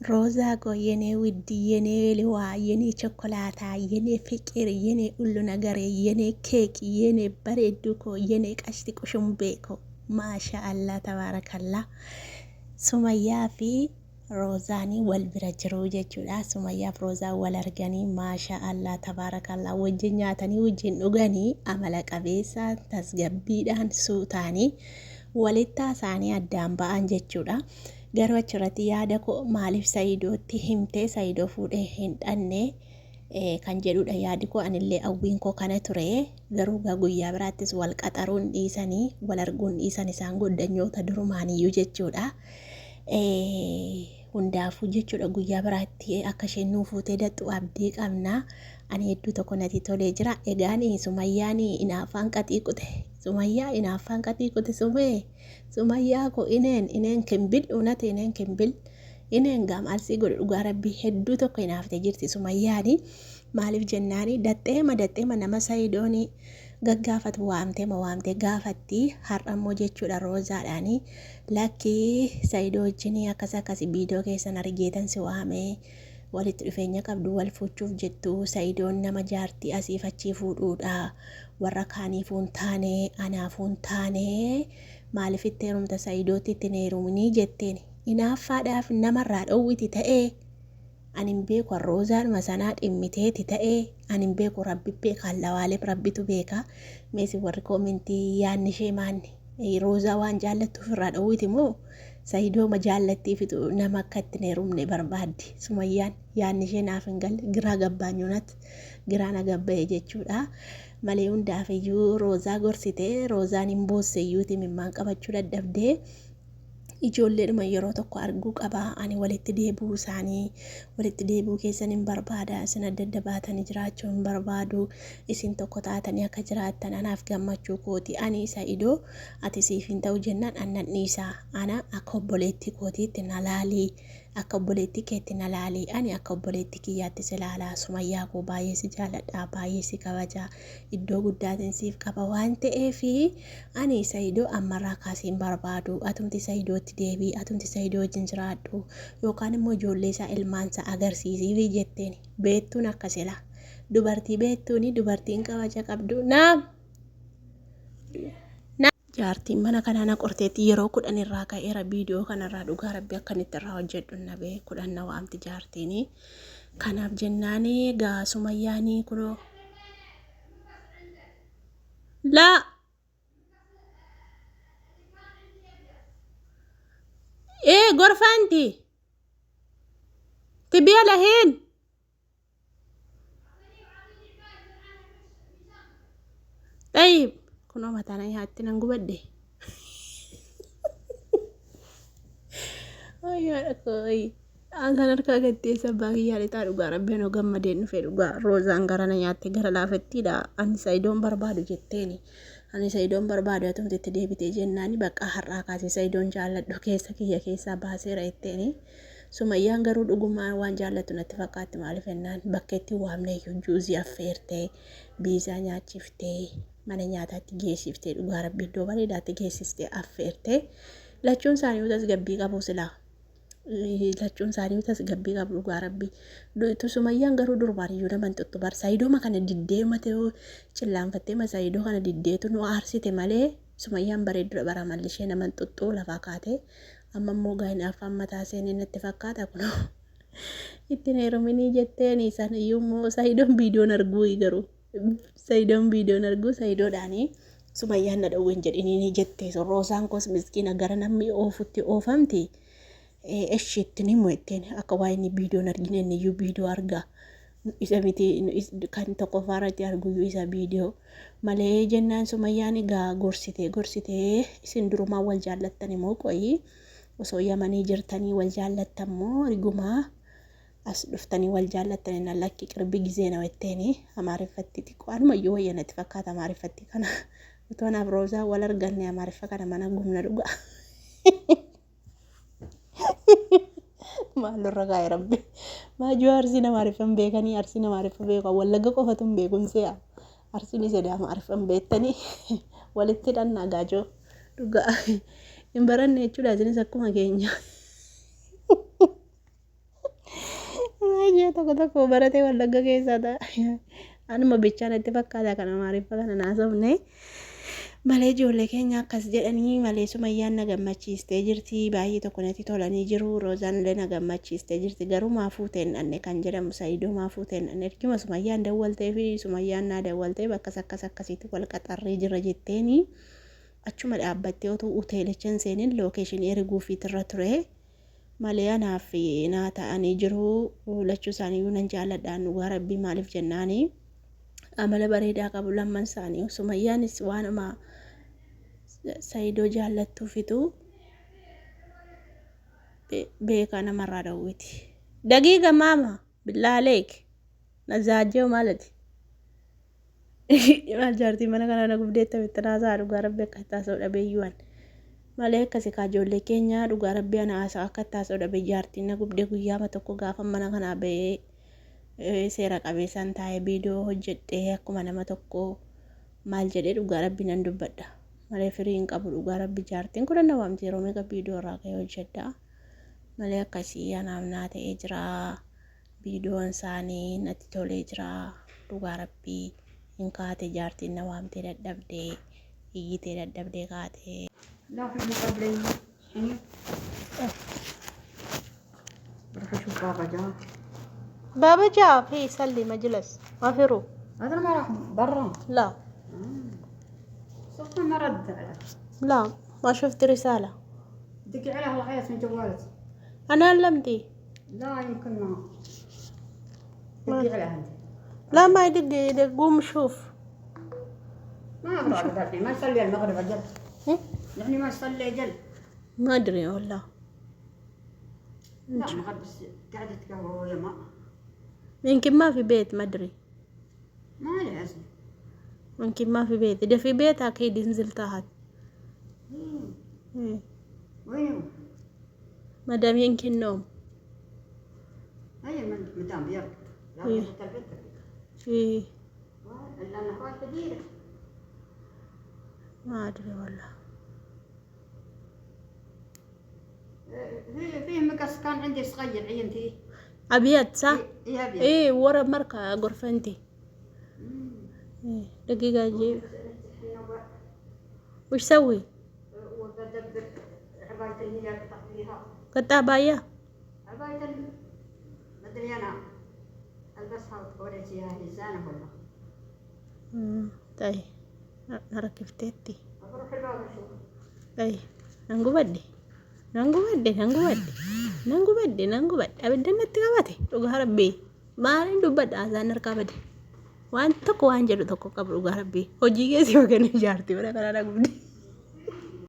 ሮዛጎ የኔ ውድ የኔ ልዋ የኔ ቸኮላታ የኔ ፍቅር የኔ ሁሉ ነገር የኔ ኬክ የኔ በሬዱኮ የኔ ቀሽቲ ቁሽምቤኮ ማሻአላ ተባረከላ ሱመያ ፊ ሮዛኒ ወልብረ ጅሩ ጀቹዳ ሱመያ ሮዛ ወለርገኒ ማሻአላ ተባረከላ ወጅን ኛተኒ ወጅን ዱገኒ አመለ ቀቤሳ ተስገቢዳን ሱታኒ ወሊታ ሳኒ አዳም በአን ጀቹዳ garuu achirratti yaada koo maaliif Saayidootti himtee Saayidoo fuudhee hin dhanne kan jedhudha yaadi koo anillee awwiin koo kana ture garuu guyyaa biraattis wal qaxaruun dhiisanii wal arguun dhiisan isaan goddanyoota durumaaniyyuu jechuudha hundaafuu jechuudha guyyaa biraatti akka isheen nuu fuutee dattu abdii qabna ani hedduu tokko natti tolee jira egaan Sumayyaan inaafaan qaxii qute Sumayyaa inaafaan qaxii qute Sumayyaa ko ineen kimbil unate ineen kimbil ineen gam alsi godhu dhugaa rabbii hedduu tokko inaafte jirti Sumayyaani maaliif jennaani daxxeema nama Saayidooni gaggaafatu waamte gaafatti har'ammoo jechuudha Roozaadhaani lakkii Saayidoo wajjin akkasi viidiyoo keessan argeetan si waame walitti dhufeenya qabdu wal fuuchuuf jettu Saayidoon nama jaartii asiif achii fuudhuudha warra kaaniifuun taane anaafuun taane maaliif itti heerumta Saayidootti itti heerumnii jetteen inaaffaadhaaf namarraa dhowwiti ta'ee anin beeku Roozaadhuma sanaa dhimmiteeti ta'ee anin beeku rabbi beeka lawaaleef rabbitu beeka meesi warri koomentii yaanni ishee maanni Roozaa waan jaallattuuf irraa dhowwiti moo Saayidoo ma jaallattiifitu nama akka itti heerumne barbaaddi Sumayyaan yaanni ishee naaf hin galle giraa gabbaanyuunat giraa na gabba'e jechuudha malee hundaafiyyuu Roozaa gorsitee Roozaan hin boosseeyyuuti mimmaan qabachuu dadhabdee ijoolleedhuma yeroo tokko arguu qaba ani walitti deebuu isaanii walitti deebuu keessan hin barbaada isin adda adda baatanii jiraachuu hin barbaadu isin tokko taatanii akka jiraattan anaaf gammachuu kooti ani Saayidoo ati siif hin ta'u jennaan annan dhiisaa ana akka obboleetti kootiitti na laalii akka obboleetti keetti na laalii ani akka obboleetti kiyyaatti si laalaa Sumayyaa koo baay'ee si jaaladha baay'ee si kabaja iddoo guddaatiin siif qaba waan ta'eefi ani Saayidoo ammarraa kaasiin barbaadu atumti Saayidootti deebii atumti Saayidoo wajjin jiraadhu yookaan immoo ijoollee isaa ilmaansa agarsiisiifi jetteen beettuun akkasila dubartii beettuuni dubartiin kabaja qabdu naam jaartiin mana kanaa qorteetti yeroo 10 irraa ka'eera viidiyoo kanarraa dhugaa rabbi akkanitti irraa hojjedhu nabee 10 na waamti jaartiini kanaaf jennaanii gaa Sumayyaanii kunoo laa gorfaanti tibiya lahiin طيب kunoo mataana yaatti nan gubadde ayyaadhakooyi aansan harkaa gatteessa baakiyyaa lixaa dhugaa rabbiin gammadeen dhufe dhugaa Roozaan garana nyaatte gara laafettiidha ani Saayidoon barbaadu jetteeni ani Saayidoon barbaadu atumtitti deebitee jennaani bakka har'aa kaasee Saayidoon jaalladhu keessa kiyya keessaa baaseera jetteeni Sumayyaan garuu dhugumaan waan jaallattu natti fakkaatti maaliif ennaan bakka itti waamne iyyuu juuzii affeertee biizaa nyaachiftee mana nyaataatti geessiftee dhugaa rabbii iddoo bareedaatti geessistee affeertee lachuun isaanii tasgabbii qabu silaa lachuun isaanii tasgabbii qabu dhugaa rabbii Sumayyaan garuu durbaaniyyuu naman tuttubar Saayidooma kana diddee matee cillaanfattee Saayidoo kana diddeetu nu aarsite malee Sumayyaan bareeddudha bara mallishee naman tuttuu lafaa kaatee amma immoo gaa'in afaan mataa seenee natti fakkaata kunoo ittiin heeruminii jetteen isaan iyyuu immoo Saayidoon viidiyoon arguu garuu Saayidoon viidiyoon arguu Saayidoodhaanii Sumayyaan na dhowween jedhiniini jettee Roozaan koos miskiina gara namni oofutti oofamti eshiitti ni mo'etteen akka waa inni viidiyoon argine inni iyyuu viidiyoo argaa isa miti kan tokko faarratti arguyyuu isa viidiyoo malee jennaan Sumayyaan egaa gorsitee isin durumaa wal jaallattan immoo qoyi osoo yamanii jirtanii wal jaallattan moo argumaa as dhuftanii wal jaallattan na lakki qirbi gizee na wetteeni amaariffatti xiqqoonuma iyyuu wayyanatti fakkaata amaariffatti kana utuu naaf Roozaa wal arganne amaariffa kana mana gumna dhuga maalurra gaa'e rabbi maajuu arsii namaariffan beekanii arsii namaariffa beekaa wallagga qofatuun beekumse'a arsiin isa amaariffan beektanii walitti dhannaa gaajoo dhugaa hin baranne jechuudha isinis akkuma keenya tokko tokko baratee wallagga keessaa anuma bichaan itti fakkaata kana maariffa kana naasofne malee ijoollee keenya akkas jedhanii malee Sumayyaan na gammachiistee jirti baay'ee tokko natti tolanii jiru Roozaan illee na gammachiistee jirti garuu maa fuuteen dhanne kan jedhamu Saayidoo maa fuuteen dhanne ergima Sumayyaan dawwaltee fi Sumayyaan naa dawwaltee bakka akkasitti wal qaxarree jira jetteeni achuma dhaabbattee otoo hoteelichaan seenin lookeeshinii erguufiit irra ture malee anaaf naa ta'anii jiru lachuu isaanii nan jaalladhaan dhugaa rabbii maaliif jennaanii amala bareedaa qabu lamman isaanii Sumayyaanis waanuma Saayidoo jaallattuufitu beekaa namarraa dhawwiti daqiiqa maama billaaleek nazaajjoo maalati maal jaartii mana kana na gubdeetta bittanaasaa dhugaa rabbii akka taasoo dhabeeyyuan malee akkasi kaajoollee keenya dhugaa rabbii ana haasaa akka taasoo dhabee jaartiin na gubdee guyyaama tokko gaafa mana kanaa ba'ee seera qabeessaan taa'ee viidiyoo hojjedhee akkuma nama tokko maal jedhee dhugaa rabbii nan dubbadha malee firii hin qabu dhugaa rabbii jaartiin kun na waamti yeroo meeqa viidiyoo irraa ka'ee hojjedha malee akkasii anaaf naa ta'ee jira viidiyoon isaanii natti tolee jira dhugaa rabbii hin kaate jaartiin na waamtee dadhabdee iyyitee dadhabdee kaatee. لا في مقابلين بروح اشوف بابا جا بابا جاء في يصلي مجلس ما في روح هذا ما راح برا لا صوته ما رد عليه لا ما شفت رسالة دق عليه الغيث من جوالته أنا علمتي لا يمكن ما دق عليه انت لا ما يدق قوم شوف ما أقرأ الحين ما يصلي المغرب أجل يعني ما يصلي أجل ما أدري والله لا المغرب بس قاعدة تقهوى ويا ما يمكن ما في بيت ما أدري ما لي أسمع يمكن ما في بيت إذا في بيت أكيد ينزل تحت وين ما دام يمكن نوم هي مدام بيرقد لا إيه. بيرقد البيت إيه إلا أنه هواي كبيرة ما أدري والله فيه مقص كان عندي صغير عينتي أبيض صح؟ إيه أبيض إيه ورا مركة غرفتي إيه دقيقة أجيب وش سوي؟ وبدبر عباية اللي هي قطع فيها قطع باية؟ عباية مدري أنا ألبسها وتوريتيها لزانة والله طيب نركب تيتي أروح الباب أشوف طيب نانجو بدي أبدا نتقابتي dhugaa rabbii maaliin dubbadha asaan harkaa bade waan tokko waan jedhu tokko qabu dhugaa rabbii hojii keessi yookaan ijaartii bara kanaa gubdi